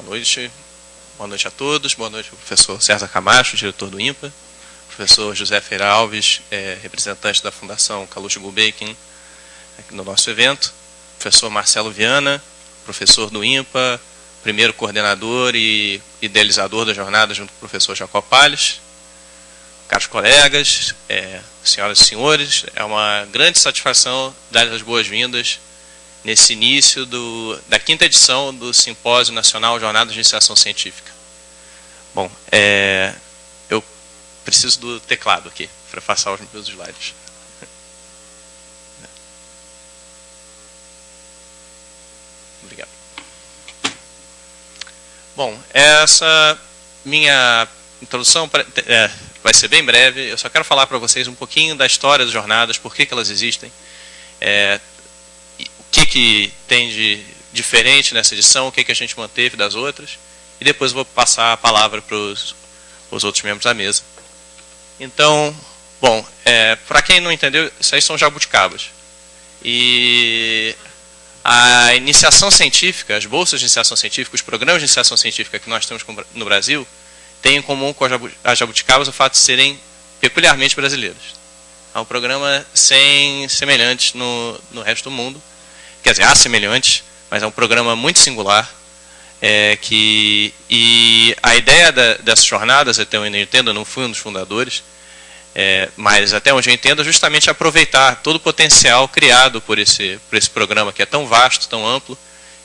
Boa noite a todos. Boa noite ao professor César Camacho, diretor do INPA. Professor José Feira Alves, representante da Fundação Kalush Gulbenkian, aqui no nosso evento. Professor Marcelo Viana, professor do INPA, primeiro coordenador e idealizador da jornada junto com o professor Jacó Palles. Caros colegas, senhoras e senhores, é uma grande satisfação dar as boas-vindas nesse início da 5ª edição do Simpósio Nacional Jornadas de Iniciação Científica. Bom, eu preciso do teclado aqui para passar os meus slides. Obrigado. Bom, essa minha introdução vai ser bem breve. Eu só quero falar para vocês um pouquinho da história das jornadas, por que elas existem, o que tem de diferente nessa edição, o que a gente manteve das outras, e depois eu vou passar a palavra para os outros membros da mesa. Então, bom, para quem não entendeu, isso aí são jabuticabas. E a iniciação científica, as bolsas de iniciação científica, os programas de iniciação científica que nós temos no Brasil, têm em comum com as jabuticabas o fato de serem peculiarmente brasileiros. É um programa sem semelhantes no resto do mundo. Quer dizer, há semelhantes, mas é um programa muito singular. E a ideia dessas jornadas, até onde eu entendo, eu não fui um dos fundadores, mas até onde eu entendo, é justamente aproveitar todo o potencial criado por esse programa, que é tão vasto, tão amplo,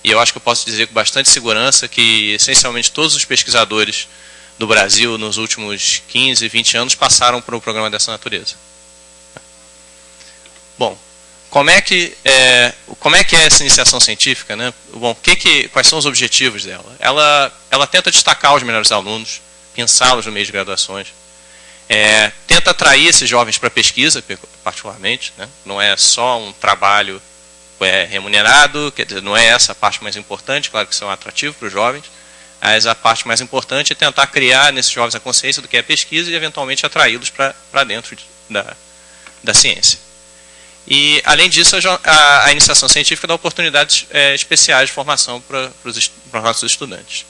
e eu acho que eu posso dizer com bastante segurança que, essencialmente, todos os pesquisadores do Brasil, nos últimos 15, 20 anos, passaram por um programa dessa natureza. Bom, como é que é essa iniciação científica, né? Bom, quais são os objetivos dela? Ela tenta destacar os melhores alunos, pensá-los no meio de graduações, tenta atrair esses jovens para a pesquisa, particularmente, né? Não é só um trabalho remunerado, quer dizer, não é essa a parte mais importante, claro que isso é um atrativo para os jovens, mas a parte mais importante é tentar criar nesses jovens a consciência do que é pesquisa e, eventualmente, atraí-los para dentro da ciência. E, além disso, a iniciação científica dá oportunidades especiais de formação para os nossos estudantes.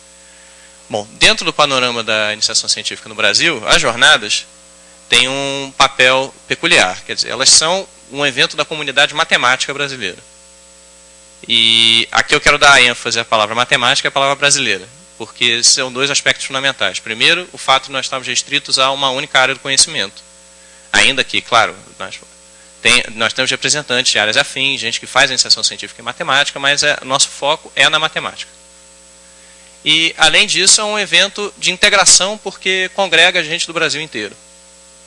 Bom, dentro do panorama da iniciação científica no Brasil, as jornadas têm um papel peculiar. Quer dizer, elas são um evento da comunidade matemática brasileira. E aqui eu quero dar ênfase à palavra matemática e à palavra brasileira, porque são dois aspectos fundamentais. Primeiro, o fato de nós estarmos restritos a uma única área do conhecimento. Ainda que, claro, nós temos representantes de áreas afins, gente que faz iniciação científica em matemática, mas nosso foco é na matemática. E, além disso, é um evento de integração, porque congrega gente do Brasil inteiro.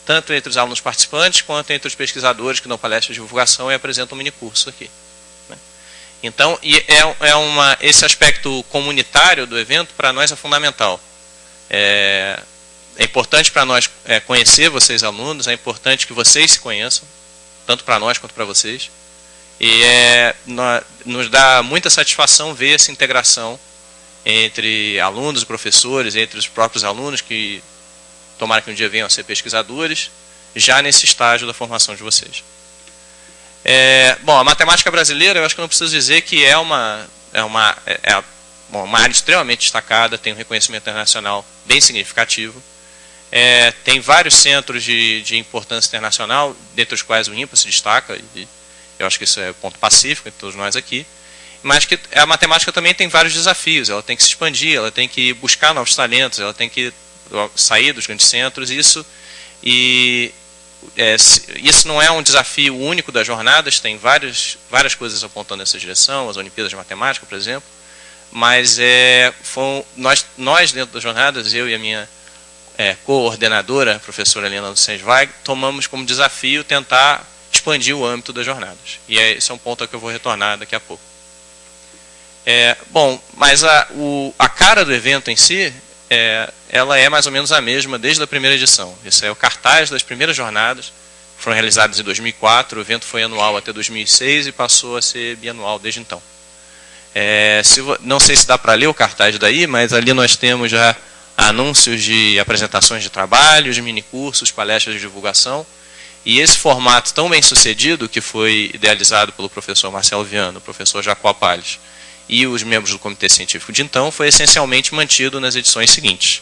Tanto entre os alunos participantes, quanto entre os pesquisadores que dão palestras de divulgação e apresentam um minicurso aqui. Então, esse aspecto comunitário do evento, para nós, é fundamental. É importante para nós conhecer vocês, alunos, é importante que vocês se conheçam, tanto para nós quanto para vocês. E nos dá muita satisfação ver essa integração entre alunos e professores, entre os próprios alunos, que tomara que um dia venham a ser pesquisadores, já nesse estágio da formação de vocês. Bom, a matemática brasileira, eu acho que não preciso dizer que é uma área extremamente destacada, tem um reconhecimento internacional bem significativo. Tem vários centros de importância internacional, dentre os quais o INPA se destaca, e eu acho que isso é ponto pacífico entre todos nós aqui, mas que a matemática também tem vários desafios, ela tem que se expandir, ela tem que buscar novos talentos, ela tem que sair dos grandes centros, isso não é um desafio único das jornadas, tem várias coisas apontando nessa direção, as Olimpíadas de Matemática, por exemplo, mas nós dentro das jornadas, eu e a minha coordenadora, a professora Helena Lucensweig, tomamos como desafio tentar expandir o âmbito das jornadas. E esse é um ponto a que eu vou retornar daqui a pouco. Bom, mas a cara do evento em si, ela é mais ou menos a mesma desde a primeira edição. Esse é o cartaz das primeiras jornadas, foram realizadas em 2004, o evento foi anual até 2006 e passou a ser bianual desde então. Não sei se dá para ler o cartaz daí, mas ali nós temos já anúncios de apresentações de trabalhos, minicursos, palestras de divulgação, e esse formato tão bem sucedido, que foi idealizado pelo professor Marcelo Viana, o professor Jacó Palles, e os membros do comitê científico de então foi essencialmente mantido nas edições seguintes.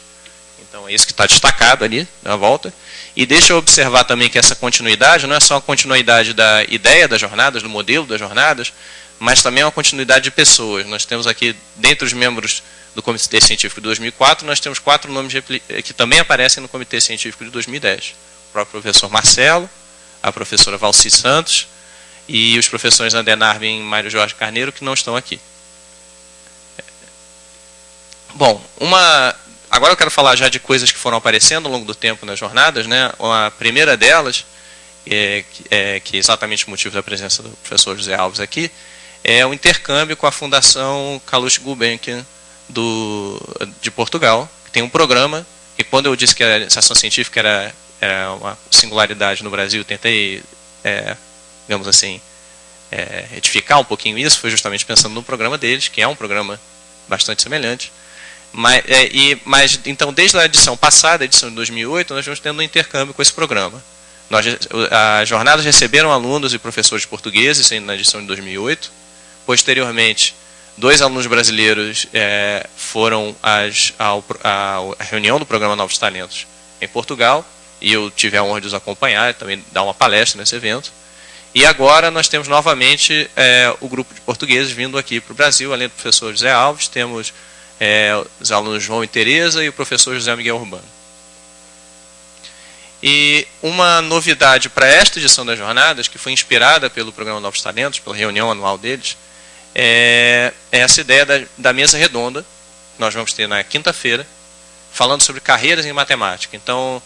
Então é isso que está destacado ali na volta. E deixa eu observar também que essa continuidade não é só a continuidade da ideia das jornadas, do modelo das jornadas, mas também é uma continuidade de pessoas. Nós temos aqui, dentre os membros do Comitê Científico de 2004, nós temos 4 nomes que também aparecem no Comitê Científico de 2010. O próprio professor Marcelo, a professora Valci Santos e os professores André Narvin e Mário Jorge Carneiro, que não estão aqui. Bom, agora eu quero falar já de coisas que foram aparecendo ao longo do tempo nas jornadas, né? A primeira delas, que é exatamente o motivo da presença do professor José Alves aqui, é o intercâmbio com a Fundação Calouste Gulbenkian de Portugal, que tem um programa, e quando eu disse que a iniciação científica era uma singularidade no Brasil, tentei, digamos assim, retificar um pouquinho isso, foi justamente pensando no programa deles, que é um programa bastante semelhante. Mas então, desde a edição passada, a edição de 2008, nós vamos tendo um intercâmbio com esse programa. As jornadas receberam alunos e professores portugueses na edição de 2008. Posteriormente, 2 alunos brasileiros foram à reunião do programa Novos Talentos em Portugal, e eu tive a honra de os acompanhar, também dar uma palestra nesse evento. E agora nós temos novamente o grupo de portugueses vindo aqui para o Brasil, além do professor José Alves, temos os alunos João e Tereza e o professor José Miguel Urbano. E uma novidade para esta edição das jornadas, que foi inspirada pelo programa Novos Talentos, pela reunião anual deles, é essa ideia da mesa redonda, que nós vamos ter na quinta-feira, falando sobre carreiras em matemática. Então,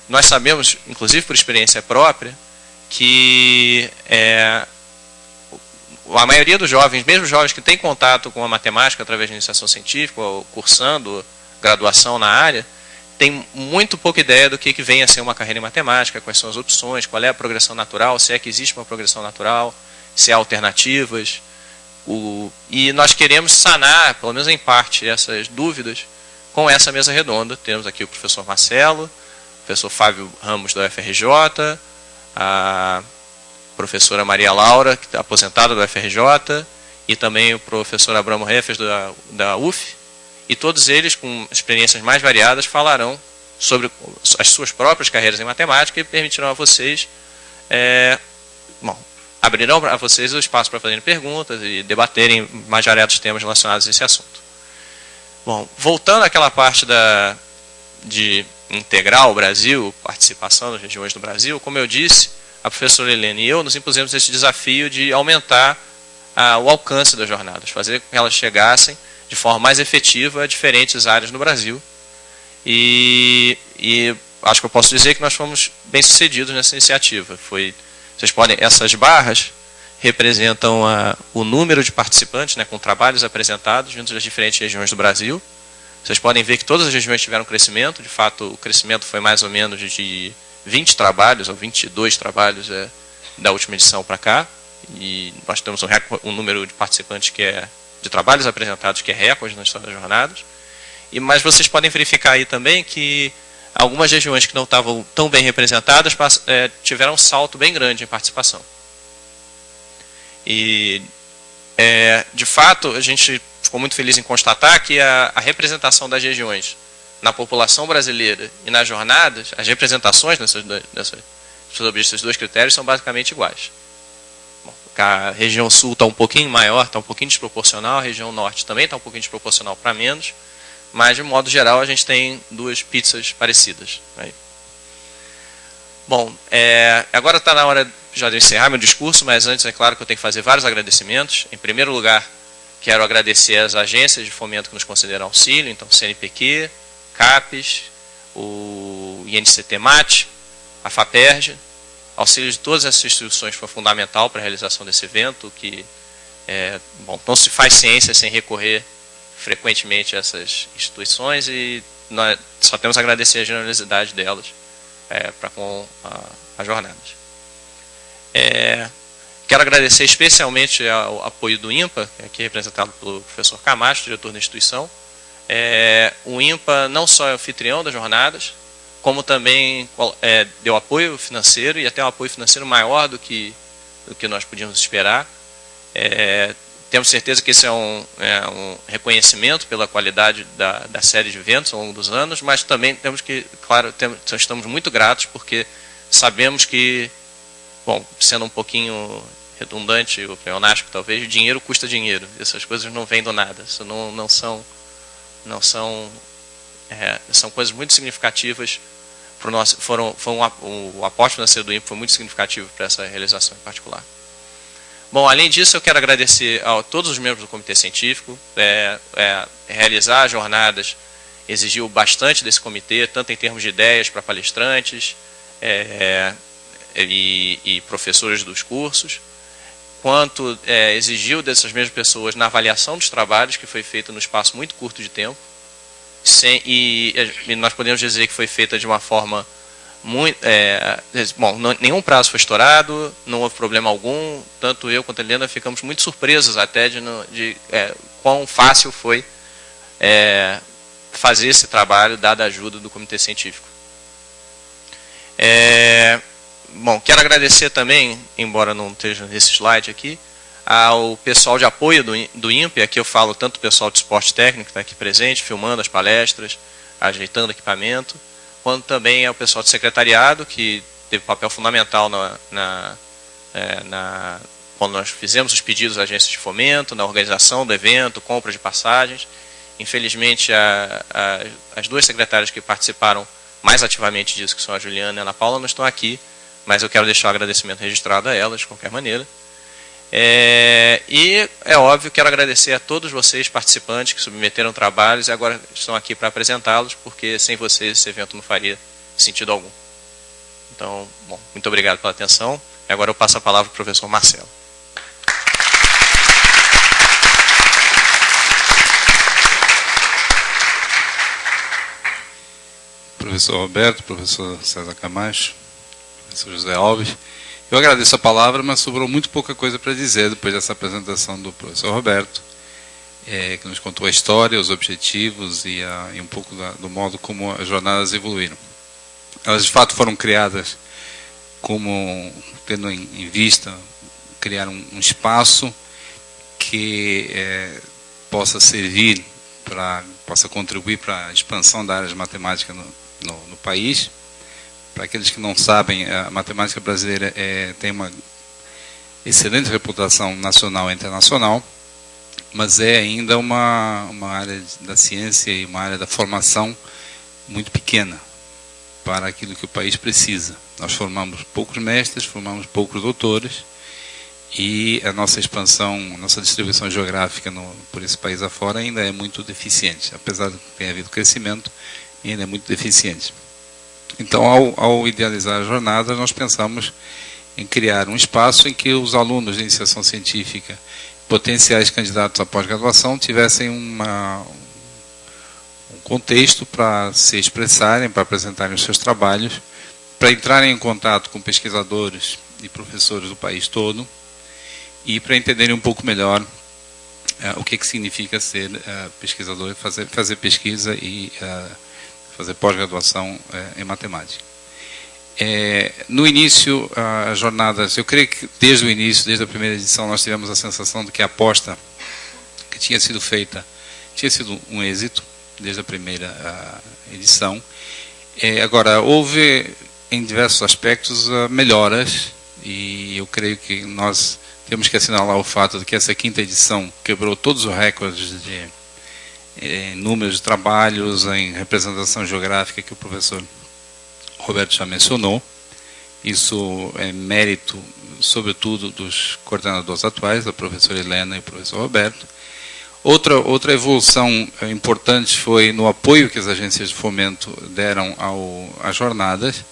nós sabemos, inclusive por experiência própria, que a maioria dos jovens, mesmo jovens que têm contato com a matemática através de iniciação científica, ou cursando graduação na área, tem muito pouca ideia do que vem a ser uma carreira em matemática, quais são as opções, qual é a progressão natural, se é que existe uma progressão natural, se há alternativas. E nós queremos sanar, pelo menos em parte, essas dúvidas com essa mesa redonda. Temos aqui o professor Marcelo, o professor Fábio Ramos da UFRJ, a professora Maria Laura, que está aposentada do UFRJ, e também o professor Abramo Refes da UF, e todos eles, com experiências mais variadas, falarão sobre as suas próprias carreiras em matemática e permitirão a vocês, abrirão a vocês o espaço para fazerem perguntas e debaterem mais variados temas relacionados a esse assunto. Bom, voltando àquela parte de integrar o Brasil, participação das regiões do Brasil, como eu disse, a professora Helena e eu nos impusemos esse desafio de aumentar o alcance das jornadas, fazer com que elas chegassem de forma mais efetiva a diferentes áreas no Brasil. E acho que eu posso dizer que nós fomos bem-sucedidos nessa iniciativa. Essas barras representam o número de participantes, né, com trabalhos apresentados dentro das diferentes regiões do Brasil. Vocês podem ver que todas as regiões tiveram crescimento. De fato, o crescimento foi mais ou menos de 20 trabalhos, ou 22 trabalhos da última edição para cá. E nós temos um número de participantes de trabalhos apresentados que é recorde na história das jornadas. Mas vocês podem verificar aí também que algumas regiões que não estavam tão bem representadas tiveram um salto bem grande em participação. E, de fato, a gente ficou muito feliz em constatar que a representação das regiões na população brasileira e nas jornadas, as representações sobre esses 2 critérios são basicamente iguais. Bom, a região sul está um pouquinho maior, está um pouquinho desproporcional, a região norte também está um pouquinho desproporcional para menos, mas, de modo geral, a gente tem 2 pizzas parecidas. Aí. Bom, agora está na hora já de encerrar meu discurso, mas antes é claro que eu tenho que fazer vários agradecimentos. Em primeiro lugar, quero agradecer às agências de fomento que nos consideram auxílio, então CNPq, CAPES, o INCT-MAT, a FAPERJ. Auxílio de todas essas instituições foi fundamental para a realização desse evento, que não se faz ciência sem recorrer frequentemente a essas instituições, e nós só temos a agradecer a generosidade delas para com as jornadas. Quero agradecer especialmente ao apoio do INPA, aqui representado pelo professor Camacho, diretor da instituição. O INPA não só é anfitrião das jornadas, como também deu apoio financeiro, e até um apoio financeiro maior do que nós podíamos esperar. temos certeza que esse é um reconhecimento pela qualidade da série de eventos ao longo dos anos, mas também temos que, claro, estamos muito gratos porque sabemos que, bom, sendo um pouquinho redundante ou pleonástico talvez, dinheiro custa dinheiro. Essas coisas não vêm do nada. Isso são coisas muito significativas para o nosso. O aporte financeiro do INPE foi muito significativo para essa realização em particular. Bom, além disso, eu quero agradecer a todos os membros do Comitê Científico. Realizar as jornadas exigiu bastante desse comitê, tanto em termos de ideias para palestrantes e professores dos cursos, quanto exigiu dessas mesmas pessoas na avaliação dos trabalhos, que foi feita no espaço muito curto de tempo. E nós podemos dizer que foi feita de uma forma muito... bom, nenhum prazo foi estourado, não houve problema algum, tanto eu quanto a Helena ficamos muito surpresos até de quão fácil foi fazer esse trabalho, dada a ajuda do Comitê Científico. Bom, quero agradecer também, embora não esteja nesse slide aqui, ao pessoal de apoio do INPE. Aqui eu falo tanto o pessoal de suporte técnico que está aqui presente, filmando as palestras, ajeitando equipamento, quanto também ao pessoal de secretariado, que teve papel fundamental quando nós fizemos os pedidos às agências de fomento, na organização do evento, compra de passagens. Infelizmente, as duas secretárias que participaram mais ativamente disso, que são a Juliana e a Ana Paula, não estão aqui, mas eu quero deixar o agradecimento registrado a elas, de qualquer maneira. E é óbvio, quero agradecer a todos vocês, participantes, que submeteram trabalhos e agora estão aqui para apresentá-los, porque sem vocês esse evento não faria sentido algum. Então, bom, muito obrigado pela atenção. E agora eu passo a palavra para o professor Marcelo. Professor Roberto, professor César Camacho, professor José Alves. Eu agradeço a palavra, mas sobrou muito pouca coisa para dizer depois dessa apresentação do professor Roberto, que nos contou a história, os objetivos e um pouco do modo como as jornadas evoluíram. Elas, de fato, foram criadas como tendo em vista criar um espaço que possa servir, possa contribuir para a expansão da área de matemática no país. Para aqueles que não sabem, a matemática brasileira tem uma excelente reputação nacional e internacional, mas é ainda uma área da ciência e uma área da formação muito pequena para aquilo que o país precisa. Nós formamos poucos mestres, formamos poucos doutores, e a nossa expansão, a nossa distribuição geográfica por esse país afora ainda é muito deficiente. Apesar de ter havido crescimento, ainda é muito deficiente. Então, ao idealizar a jornada, nós pensamos em criar um espaço em que os alunos de iniciação científica, potenciais candidatos à pós-graduação, tivessem um contexto para se expressarem, para apresentarem os seus trabalhos, para entrarem em contato com pesquisadores e professores do país todo, e para entenderem um pouco melhor o que significa ser pesquisador, fazer pesquisa e fazer pós-graduação em matemática. No início, as jornadas, eu creio que desde o início, desde a primeira edição, nós tivemos a sensação de que a aposta que tinha sido feita tinha sido um êxito, desde a primeira edição. Agora, houve em diversos aspectos melhoras, e eu creio que nós temos que assinalar o fato de que essa quinta edição quebrou todos os recordes de números de trabalhos, em representação geográfica, que o professor Roberto já mencionou. Isso é mérito, sobretudo, dos coordenadores atuais, da professora Helena e do professor Roberto. Outra evolução importante foi no apoio que as agências de fomento deram às jornadas.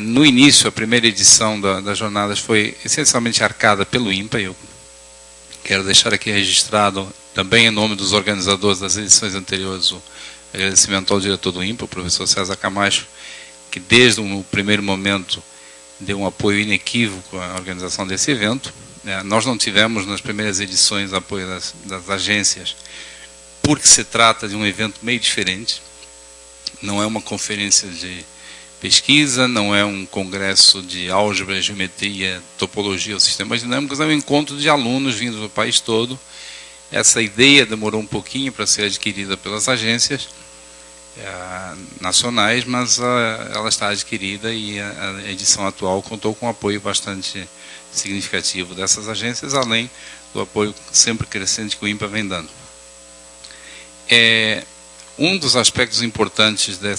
No início, a primeira edição das jornadas foi essencialmente arcada pelo INPA. Eu quero deixar aqui registrado, também em nome dos organizadores das edições anteriores, o agradecimento ao diretor do INPA, o professor César Camacho, que desde o primeiro momento deu um apoio inequívoco à organização desse evento. Nós não tivemos nas primeiras edições apoio das agências, porque se trata de um evento meio diferente. Não é uma conferência de pesquisa, não é um congresso de álgebra, geometria, topologia ou sistemas dinâmicos, é um encontro de alunos vindos do país todo. Essa ideia demorou um pouquinho para ser adquirida pelas agências nacionais, mas ela está adquirida e a edição atual contou com um apoio bastante significativo dessas agências, além do apoio sempre crescente que o INPA vem dando. Um dos aspectos importantes da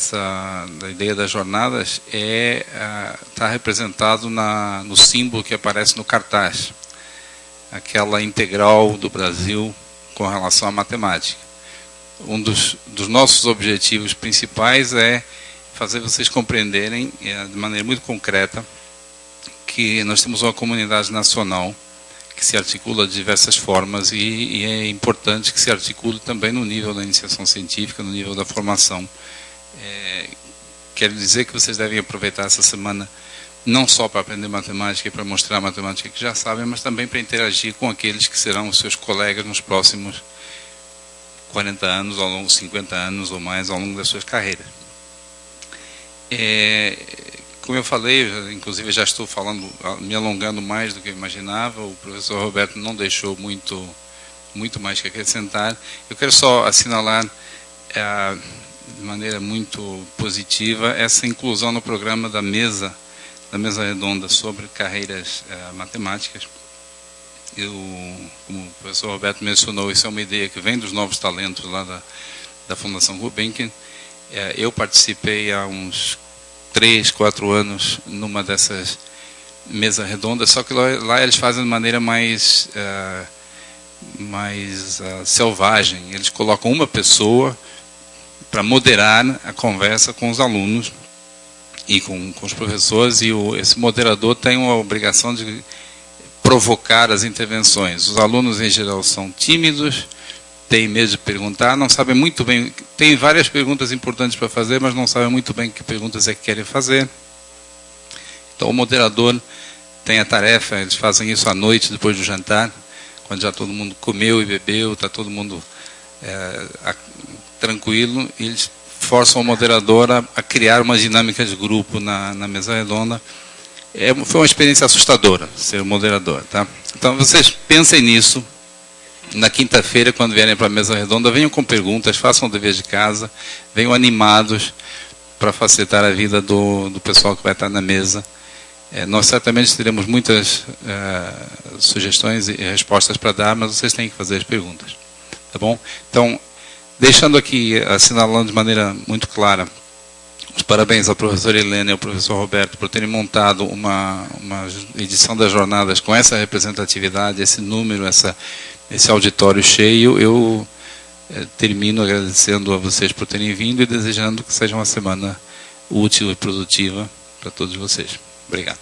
ideia das jornadas está representado no símbolo que aparece no cartaz, aquela integral do Brasil com relação à matemática. Um dos nossos objetivos principais é fazer vocês compreenderem de maneira muito concreta que nós temos uma comunidade nacional que se articula de diversas formas e é importante que se articule também no nível da iniciação científica, no nível da formação. Quero dizer que vocês devem aproveitar essa semana não só para aprender matemática e para mostrar a matemática que já sabem, mas também para interagir com aqueles que serão os seus colegas nos próximos 40 anos, ao longo de 50 anos ou mais, ao longo das suas carreiras. Como eu falei, inclusive já estou me alongando mais do que eu imaginava, o professor Roberto não deixou muito mais que acrescentar. Eu quero só assinalar de maneira muito positiva essa inclusão no programa da mesa redonda sobre carreiras matemáticas. Como o professor Roberto mencionou, isso é uma ideia que vem dos novos talentos lá da Fundação Gulbenkian. Eu participei há uns 3, 4 anos numa dessas mesas redondas, só que lá eles fazem de maneira mais selvagem. Eles colocam uma pessoa para moderar a conversa com os alunos e com os professores, e esse moderador tem uma obrigação de provocar as intervenções. Os alunos, em geral, são tímidos, têm medo de perguntar, não sabem muito bem, tem várias perguntas importantes para fazer, mas não sabem muito bem que perguntas é que querem fazer. Então, o moderador tem a tarefa, eles fazem isso à noite, depois do jantar, quando já todo mundo comeu e bebeu, está todo mundo tranquilo, e eles forçam o moderador a criar uma dinâmica de grupo na mesa redonda. Foi uma experiência assustadora ser moderador, tá? Então vocês pensem nisso na quinta-feira, quando vierem para a mesa redonda, venham com perguntas, façam o dever de casa, venham animados para facilitar a vida do pessoal que vai estar na mesa. Nós certamente teremos muitas sugestões e respostas para dar, mas vocês têm que fazer as perguntas, tá bom? Então, deixando aqui, assinalando de maneira muito clara, os parabéns ao professor Helena e ao professor Roberto por terem montado uma edição das jornadas com essa representatividade, esse número, esse auditório cheio. Eu termino agradecendo a vocês por terem vindo e desejando que seja uma semana útil e produtiva para todos vocês. Obrigado.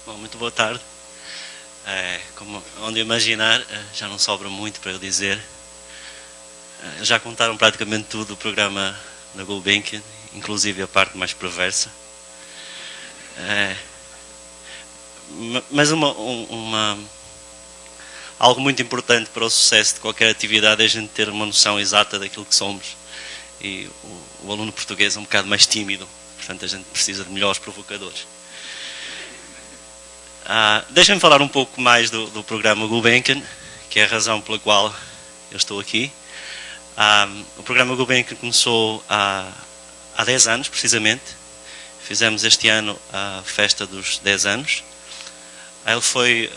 Bom, muito boa tarde. Como onde imaginar, já não sobra muito para eu dizer. Já contaram praticamente tudo do programa da Gulbenkian, inclusive a parte mais perversa. Mas algo muito importante para o sucesso de qualquer atividade é a gente ter uma noção exata daquilo que somos. E o aluno português é um bocado mais tímido, portanto a gente precisa de melhores provocadores. Deixem-me falar um pouco mais do programa Gulbenkian, que é a razão pela qual eu estou aqui. O programa Gulbenkian começou há 10 anos, precisamente. Fizemos este ano a festa dos 10 anos. Ele foi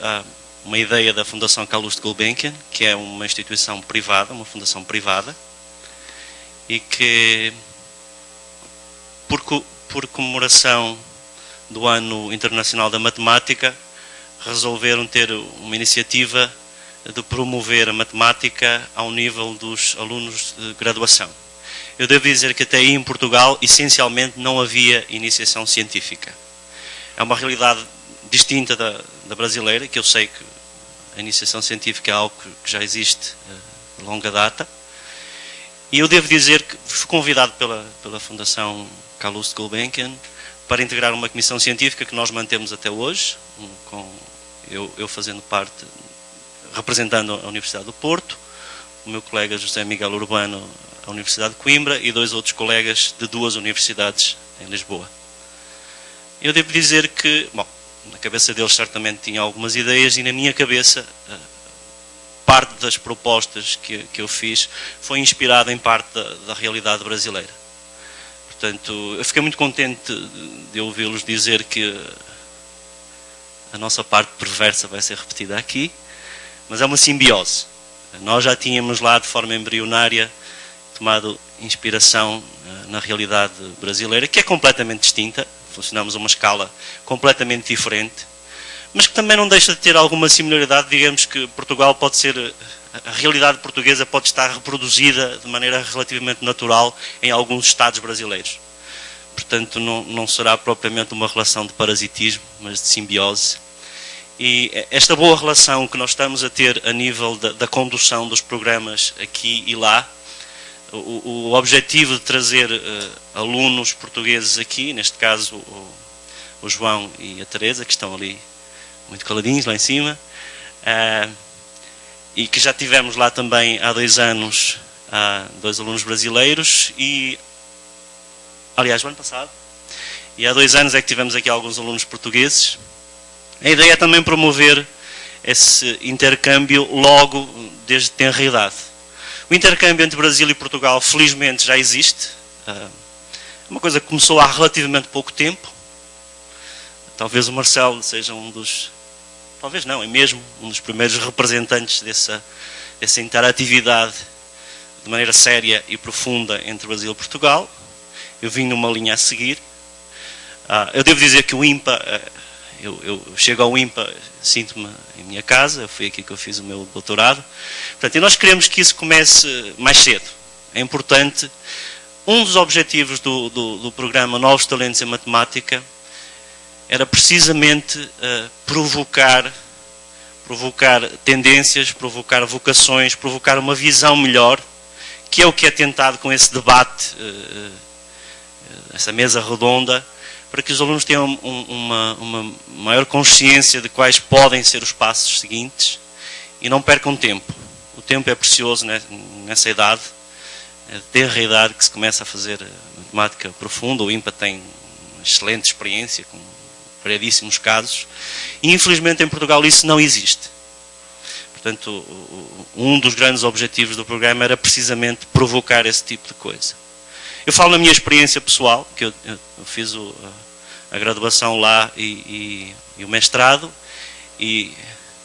uma ideia da Fundação Calouste Gulbenkian, que é uma instituição privada, uma fundação privada, e que, por comemoração do Ano Internacional da Matemática, resolveram ter uma iniciativa de promover a matemática ao nível dos alunos de graduação. Eu devo dizer que até aí em Portugal, essencialmente, não havia iniciação científica. É uma realidade distinta da brasileira, que eu sei que a iniciação científica é algo que já existe de longa data. E eu devo dizer que fui convidado pela Fundação Calouste Gulbenkian para integrar uma comissão científica que nós mantemos até hoje, com eu fazendo parte, representando a Universidade do Porto, o meu colega José Miguel Urbano, a Universidade de Coimbra, e 2 outros colegas de 2 universidades em Lisboa. Eu devo dizer que, bom, na cabeça deles certamente tinha algumas ideias, e na minha cabeça parte das propostas que eu fiz foi inspirada em parte da realidade brasileira. Portanto, eu fiquei muito contente de ouvi-los dizer que a nossa parte perversa vai ser repetida aqui, mas é uma simbiose. Nós já tínhamos lá, de forma embrionária, tomado inspiração na realidade brasileira, que é completamente distinta, funcionamos a uma escala completamente diferente, mas que também não deixa de ter alguma similaridade. Digamos que Portugal pode ser, a realidade portuguesa pode estar reproduzida de maneira relativamente natural em alguns estados brasileiros. Portanto, não será propriamente uma relação de parasitismo, mas de simbiose. E esta boa relação que nós estamos a ter a nível da condução dos programas aqui e lá, o objetivo de trazer alunos portugueses aqui, neste caso o João e a Teresa, que estão ali muito caladinhos lá em cima, e que já tivemos lá também há 2 anos 2 alunos brasileiros, e aliás, o ano passado, e há 2 anos é que tivemos aqui alguns alunos portugueses. A ideia é também promover esse intercâmbio logo desde tenra idade. O intercâmbio entre Brasil e Portugal, felizmente, já existe. É uma coisa que começou há relativamente pouco tempo. Talvez o Marcelo seja um dos... Talvez não, é mesmo um dos primeiros representantes dessa interatividade de maneira séria e profunda entre Brasil e Portugal. Eu vim numa linha a seguir. Eu devo dizer que o IMPA... Eu chego ao IMPA, sinto-me em minha casa, foi aqui que eu fiz o meu doutorado. Portanto, e nós queremos que isso comece mais cedo. É importante. Um dos objetivos do programa Novos Talentos em Matemática era precisamente provocar tendências, provocar vocações, provocar uma visão melhor, que é o que é tentado com esse debate, essa mesa redonda, para que os alunos tenham uma maior consciência de quais podem ser os passos seguintes e não percam tempo. O tempo é precioso nessa idade, é tenra idade que se começa a fazer matemática profunda. O IMPA tem uma excelente experiência, com variedíssimos casos, e infelizmente em Portugal isso não existe. Portanto, um dos grandes objetivos do programa era precisamente provocar esse tipo de coisa. Eu falo na minha experiência pessoal, que eu fiz a graduação lá e o mestrado, e,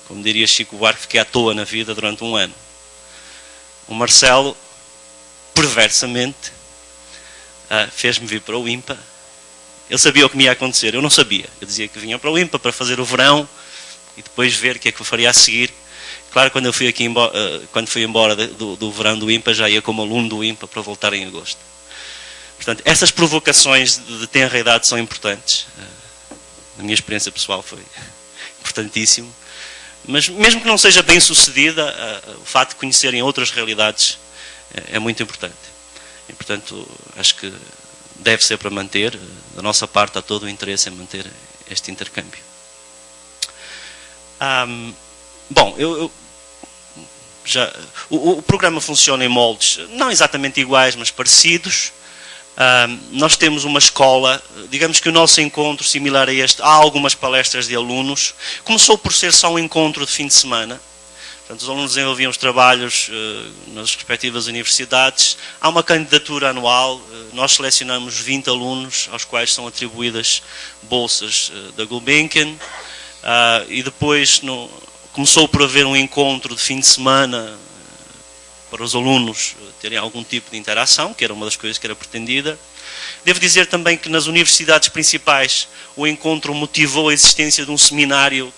como diria Chico Buarque, fiquei à toa na vida durante 1 ano. O Marcelo, perversamente, fez-me vir para o IMPA. Ele sabia o que me ia acontecer, eu não sabia. Eu dizia que vinha para o IMPA para fazer o verão e depois ver o que é que eu faria a seguir. Claro, quando eu fui quando fui embora do verão do IMPA, já ia como aluno do IMPA para voltar em agosto. Portanto, essas provocações de tenra idade são importantes. Na minha experiência pessoal foi importantíssimo. Mas mesmo que não seja bem sucedida, o facto de conhecerem outras realidades é muito importante. E, portanto, acho que deve ser para manter. Da nossa parte, há todo o interesse em manter este intercâmbio. Bom, o programa funciona em moldes não exatamente iguais, mas parecidos. Nós temos uma escola, digamos que o nosso encontro, similar a este, há algumas palestras de alunos. Começou por ser só um encontro de fim de semana. Portanto, os alunos desenvolviam os trabalhos nas respectivas universidades. Há uma candidatura anual. Nós selecionamos 20 alunos aos quais são atribuídas bolsas da Gulbenkian. E depois começou por haver um encontro de fim de semana para os alunos terem algum tipo de interação, que era uma das coisas que era pretendida. Devo dizer também que nas universidades principais o encontro motivou a existência de um seminário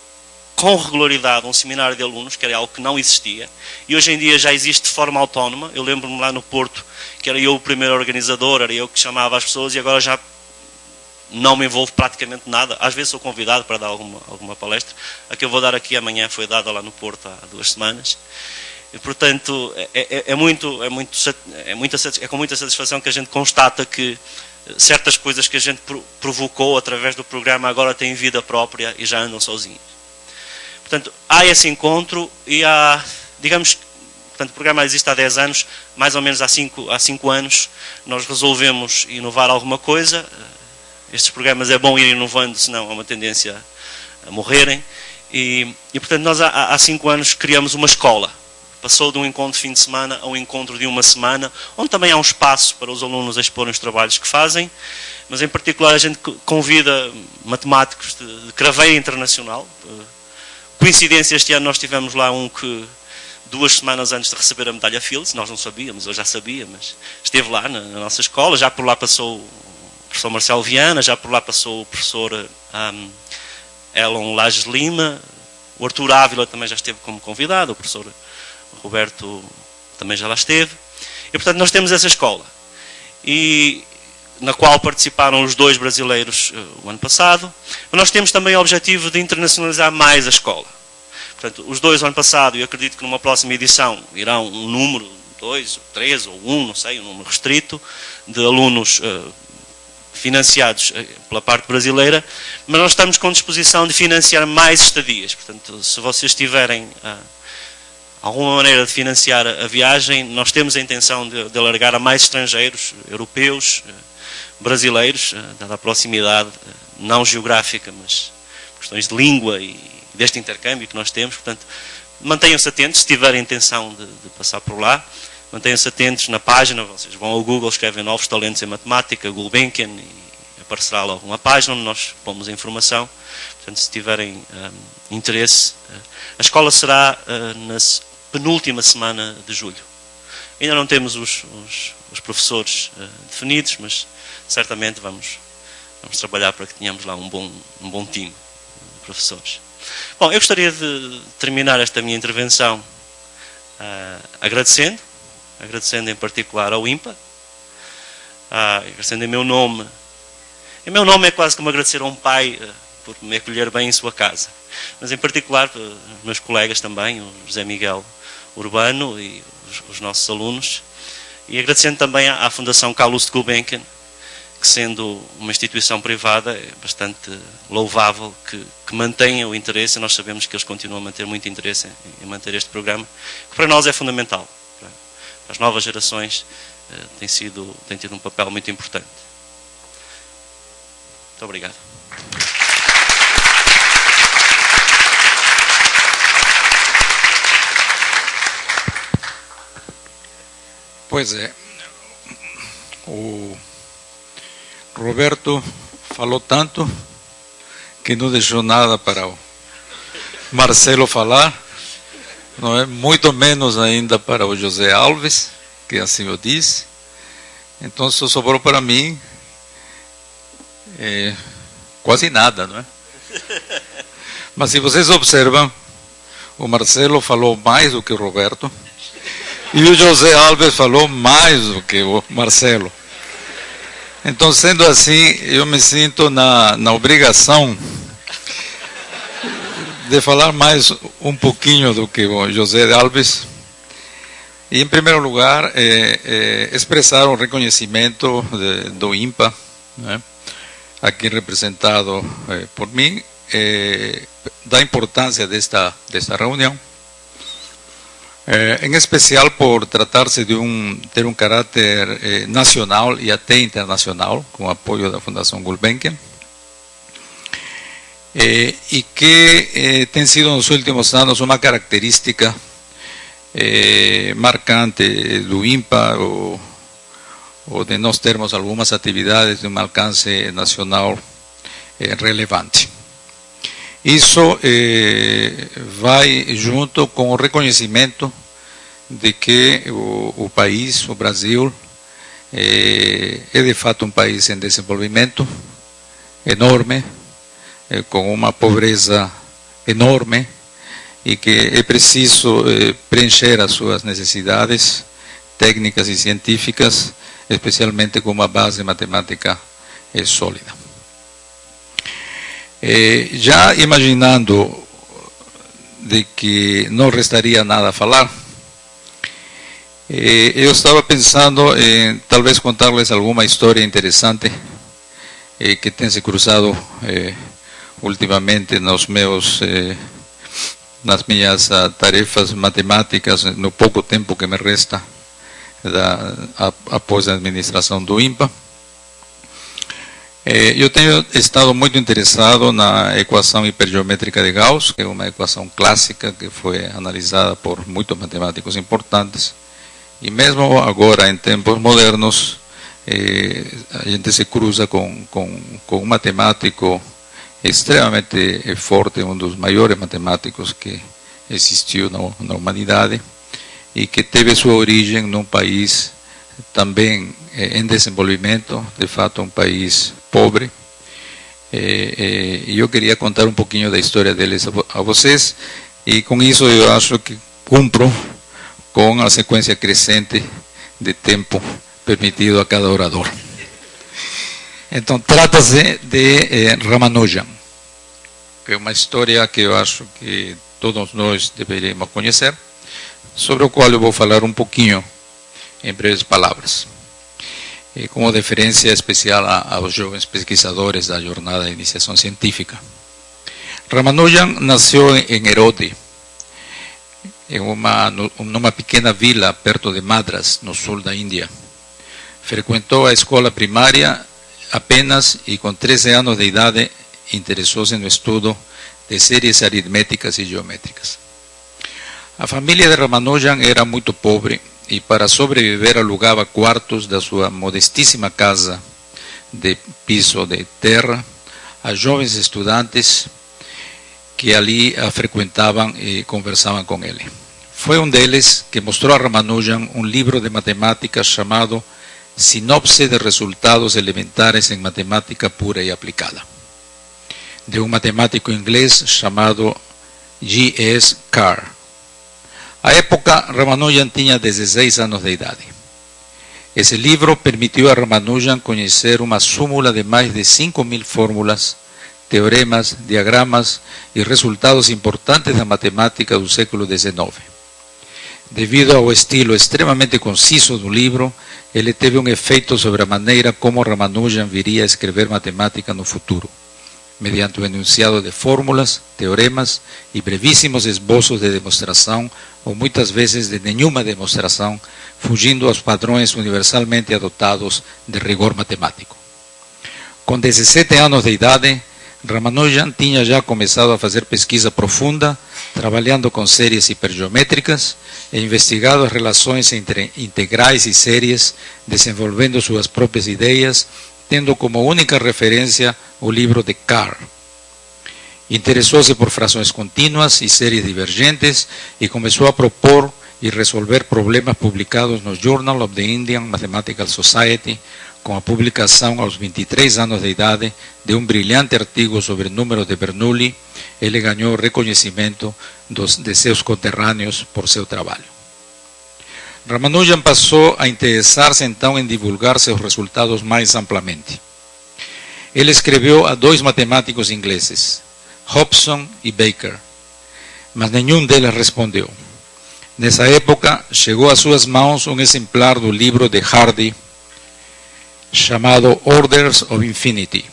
com regularidade, um seminário de alunos, que era algo que não existia, e hoje em dia já existe de forma autónoma. Eu lembro-me lá no Porto, que era eu o primeiro organizador, era eu que chamava as pessoas, e agora já não me envolvo praticamente nada. Às vezes sou convidado para dar alguma palestra. A que eu vou dar aqui amanhã foi dada lá no Porto há 2 semanas. E, portanto, com muita satisfação que a gente constata que certas coisas que a gente provocou através do programa agora têm vida própria e já andam sozinhos. Portanto, há esse encontro e há, digamos, portanto, o programa existe há 10 anos, mais ou menos há 5 anos, nós resolvemos inovar alguma coisa. Estes programas é bom ir inovando, senão há uma tendência a morrerem. E portanto, nós há 5 anos criamos uma escola. Passou de um encontro de fim de semana a um encontro de uma semana, onde também há um espaço para os alunos exporem os trabalhos que fazem, mas em particular a gente convida matemáticos de craveira internacional. Coincidência, este ano nós tivemos lá um que 2 semanas antes de receber a medalha Fields, nós não sabíamos, eu já sabia, mas esteve lá na nossa escola, já por lá passou o professor Marcelo Viana, já por lá passou o professor Elon Lages Lima, o Arthur Ávila também já esteve como convidado, o professor Roberto também já lá esteve, e portanto nós temos essa escola, e na qual participaram os 2 brasileiros o ano passado. Nós temos também o objetivo de internacionalizar mais a escola. Portanto, os 2 o ano passado, e acredito que numa próxima edição irão um número, 2, 3 ou 1, não sei, um número restrito, de alunos financiados pela parte brasileira, mas nós estamos com disposição de financiar mais estadias. Portanto, se vocês tiverem alguma maneira de financiar a viagem, nós temos a intenção de alargar a mais estrangeiros, europeus, brasileiros, dada a proximidade, não geográfica, mas questões de língua e deste intercâmbio que nós temos. Portanto, mantenham-se atentos, se tiverem intenção de passar por lá, mantenham-se atentos na página, vocês vão ao Google, escrevem Novos Talentos em Matemática, Gulbenkian, e aparecerá logo uma página onde nós pomos a informação. Portanto, se tiverem interesse, a escola será na penúltima semana de julho. Ainda não temos os professores definidos, mas certamente vamos trabalhar para que tenhamos lá um bom time de professores. Bom, eu gostaria de terminar esta minha intervenção agradecendo em particular ao INPA, agradecendo em meu nome. Em meu nome é quase como agradecer a um pai por me acolher bem em sua casa, mas em particular os meus colegas também, o José Miguel Urbano e os nossos alunos, e agradecendo também à Fundação Calouste Gulbenkian, que sendo uma instituição privada é bastante louvável que mantenha o interesse, e nós sabemos que eles continuam a manter muito interesse em manter este programa, que para nós é fundamental, para as novas gerações tem tido um papel muito importante. Muito obrigado. Pois é, o Roberto falou tanto que não deixou nada para o Marcelo falar, não é? Muito menos ainda para o José Alves, que assim eu disse. Então só sobrou para mim quase nada, não é? Mas se vocês observam, o Marcelo falou mais do que o Roberto, e o José Alves falou mais do que o Marcelo. Então, sendo assim, eu me sinto na obrigação de falar mais um pouquinho do que o José Alves. E, em primeiro lugar, expressar um reconhecimento do INPA, né, aqui representado por mim, da importância desta reunião. Em especial por tratar-se de ter um caráter nacional e até internacional, com o apoio da Fundação Gulbenkian, e que tem sido nos últimos anos uma característica marcante do INPA, ou de nós termos algumas atividades de um alcance nacional relevante. Isso vai junto com o reconhecimento de que o país, o Brasil, é de fato um país em desenvolvimento enorme, com uma pobreza enorme, e que é preciso preencher as suas necessidades técnicas e científicas, especialmente com uma base matemática sólida. Já imaginando de que não restaria nada a falar, eu estava pensando em talvez contar-lhes alguma história interessante que tem se cruzado ultimamente nos meus nas minhas tarefas matemáticas no pouco tempo que me resta após a administração do INPA. Eu tenho estado muito interessado na equação hipergeométrica de Gauss, que é uma equação clássica que foi analisada por muitos matemáticos importantes. E mesmo agora, em tempos modernos, a gente se cruza com um matemático extremamente forte, um dos maiores matemáticos que existiu na humanidade, e que teve sua origem num país também em desenvolvimento, de fato um país pobre. E eu queria contar um pouquinho da história deles a vocês, e com isso eu acho que cumpro com a sequência crescente de tempo permitido a cada orador. Então, trata-se de Ramanujan, que é uma história que eu acho que todos nós deveríamos conhecer, sobre o qual eu vou falar um pouquinho em breves palavras, e como deferência especial aos jovens pesquisadores da jornada de iniciação científica. Ramanujan nasceu em Erode, numa pequena vila perto de Madras, no sul da Índia. Frequentou a escola primária apenas e com 13 anos de idade interessou-se no estudo de séries aritméticas e geométricas. A família de Ramanujan era muito pobre e para sobreviver alugava quartos da sua modestíssima casa de piso de terra a jovens estudantes que ali a frequentavam e conversavam com ele. Foi um deles que mostrou a Ramanujan um livro de matemática chamado Sinopse de Resultados Elementares em Matemática Pura e Aplicada, de um matemático inglês chamado G.S. Carr. À época, Ramanujan tinha 16 anos de idade. Esse livro permitiu a Ramanujan conhecer uma súmula de mais de 5.000 fórmulas, teoremas, diagramas e resultados importantes da matemática do século XIX. Devido ao estilo extremamente conciso do livro, ele teve um efeito sobre a maneira como Ramanujan viria a escrever matemática no futuro, mediante o enunciado de fórmulas, teoremas e brevíssimos esboços de demonstração, ou muitas vezes de nenhuma demonstração, fugindo aos padrões universalmente adotados de rigor matemático. Com 17 anos de idade, Ramanujan tinha já começado a fazer pesquisa profunda, trabalhando com séries hipergeométricas e investigado as relações entre integrais e séries, desenvolvendo suas próprias ideias, tendo como única referência o livro de Carr. Interessou-se por frações contínuas e séries divergentes e começou a propor e resolver problemas publicados no Journal of the Indian Mathematical Society, com a publicação aos 23 anos de idade de um brilhante artigo sobre números de Bernoulli. Ele ganhou reconhecimento de seus conterrâneos por seu trabalho. Ramanujan passou a interessar-se então em divulgar seus resultados mais amplamente. Ele escreveu a 2 matemáticos ingleses, Hobson e Baker, mas nenhum deles respondeu. Nessa época, chegou às suas mãos um exemplar do livro de Hardy, chamado Orders of Infinity,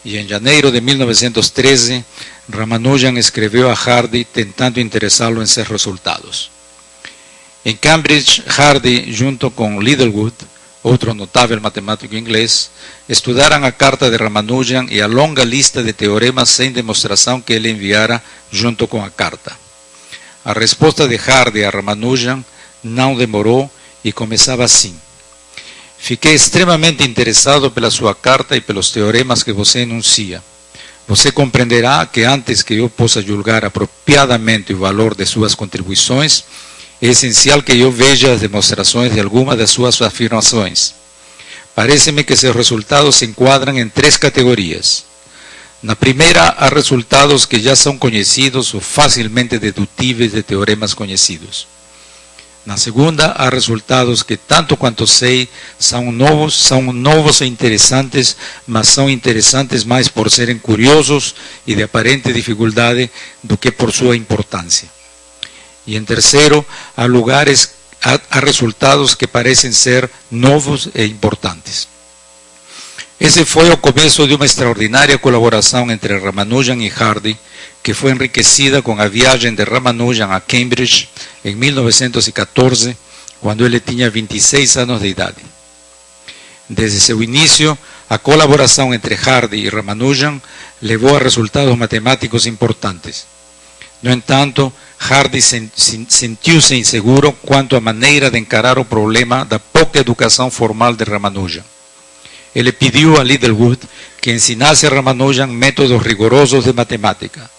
e em janeiro de 1913, Ramanujan escreveu a Hardy tentando interessá-lo em seus resultados. Em Cambridge, Hardy, junto com Littlewood, outro notável matemático inglês, estudaram a carta de Ramanujan e a longa lista de teoremas sem demonstração que ele enviara junto com a carta. A resposta de Hardy a Ramanujan não demorou e começava assim: fiquei extremamente interessado pela sua carta e pelos teoremas que você enuncia. Você compreenderá que antes que eu possa julgar apropriadamente o valor de suas contribuições, é essencial que eu veja as demonstrações de algumas das suas afirmações. Parece-me que seus resultados se enquadram em 3 categorias. Na primeira, há resultados que já são conhecidos ou facilmente dedutíveis de teoremas conhecidos. Na segunda, há resultados que, tanto quanto sei, são novos e interessantes, mas são interessantes mais por serem curiosos e de aparente dificuldade do que por sua importância. E em terceiro, há resultados que parecem ser novos e importantes. Ese foi o começo de uma extraordinária colaboração entre Ramanujan e Hardy, que foi enriquecida com a viagem de Ramanujan a Cambridge em 1914, quando ele tinha 26 anos de idade. Desde seu início, a colaboração entre Hardy e Ramanujan levou a resultados matemáticos importantes. No entanto, Hardy sentiu-se inseguro quanto à maneira de encarar o problema da pouca educação formal de Ramanujan. Ele pediu a Littlewood que ensinasse a Ramanujan métodos rigorosos de matemática.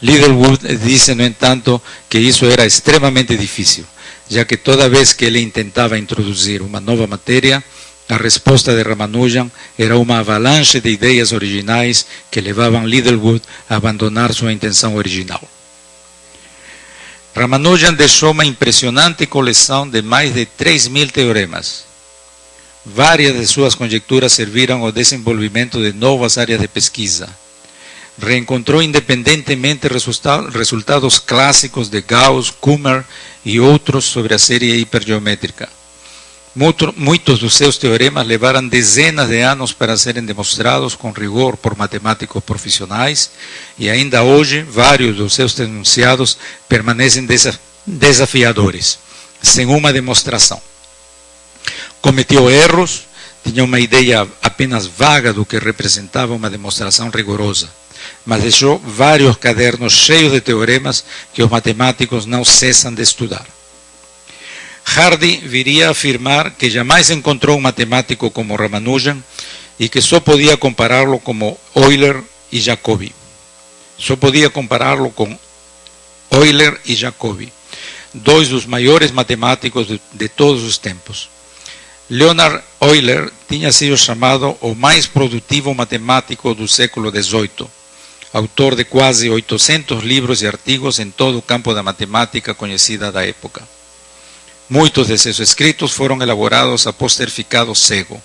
Littlewood disse, no entanto, que isso era extremamente difícil, já que toda vez que ele tentava introduzir uma nova matéria, a resposta de Ramanujan era uma avalanche de ideias originais que levavam Littlewood a abandonar sua intenção original. Ramanujan deixou uma impressionante coleção de mais de 3.000 teoremas. Várias de suas conjecturas serviram ao desenvolvimento de novas áreas de pesquisa. Reencontrou independentemente resultados clássicos de Gauss, Kummer e outros sobre a série hipergeométrica. Muitos dos seus teoremas levaram dezenas de anos para serem demonstrados com rigor por matemáticos profissionais e ainda hoje vários dos seus enunciados permanecem desafiadores, sem uma demonstração. Cometeu erros, tinha uma ideia apenas vaga do que representava uma demonstração rigorosa, mas deixou vários cadernos cheios de teoremas que os matemáticos não cessam de estudar. Hardy viria a afirmar que jamais encontrou um matemático como Ramanujan e que só podia compará-lo como Euler e Jacobi. Só podia compará-lo com Euler e Jacobi, dois dos maiores matemáticos de todos os tempos. Leonhard Euler tinha sido chamado o mais produtivo matemático do século XVIII, autor de quase 800 livros e artigos em todo o campo da matemática conhecida da época. Muitos de seus escritos foram elaborados após ter ficado cego.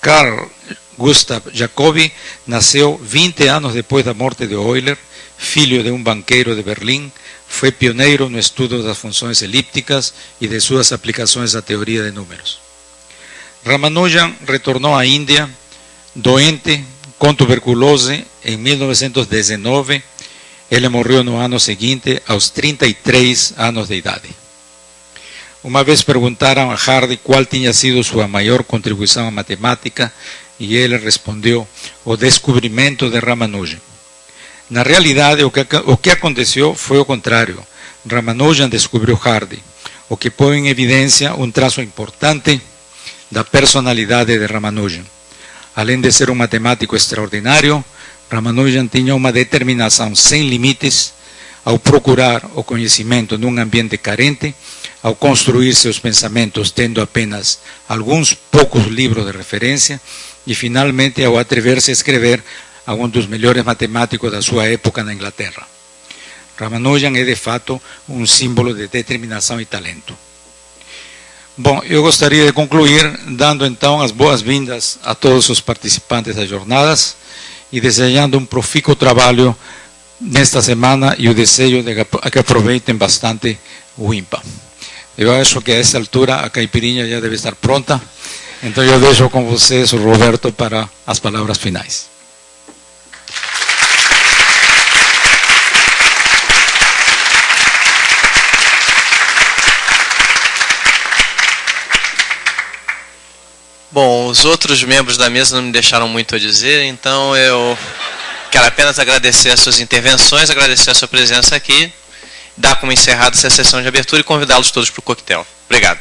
Carl Gustav Jacobi nasceu 20 anos depois da morte de Euler, filho de um banqueiro de Berlim, foi pioneiro no estudo das funções elípticas e de suas aplicações à teoria de números. Ramanujan retornou à Índia, doente, com tuberculose, em 1919. Ele morreu no ano seguinte, aos 33 anos de idade. Uma vez perguntaram a Hardy qual tinha sido sua maior contribuição à matemática e ele respondeu: o descobrimento de Ramanujan. Na realidade, o que aconteceu foi o contrário. Ramanujan descobriu Hardy, o que põe em evidência um traço importante da personalidade de Ramanujan. Além de ser um matemático extraordinário, Ramanujan tinha uma determinação sem limites ao procurar o conhecimento num ambiente carente, ao construir seus pensamentos tendo apenas alguns poucos livros de referência e, finalmente, ao atrever-se a escrever a um dos melhores matemáticos da sua época na Inglaterra. Ramanujan é, de fato, um símbolo de determinação e talento. Bom, eu gostaria de concluir dando então as boas-vindas a todos os participantes das jornadas e desejando um profícuo trabalho nesta semana e o desejo de que aproveitem bastante o IMPA. Eu acho que a essa altura a caipirinha já deve estar pronta, então eu deixo com vocês o Roberto para as palavras finais. Bom, os outros membros da mesa não me deixaram muito a dizer, então eu quero apenas agradecer as suas intervenções, agradecer a sua presença aqui, dar como encerrada essa sessão de abertura e convidá-los todos para o coquetel. Obrigado.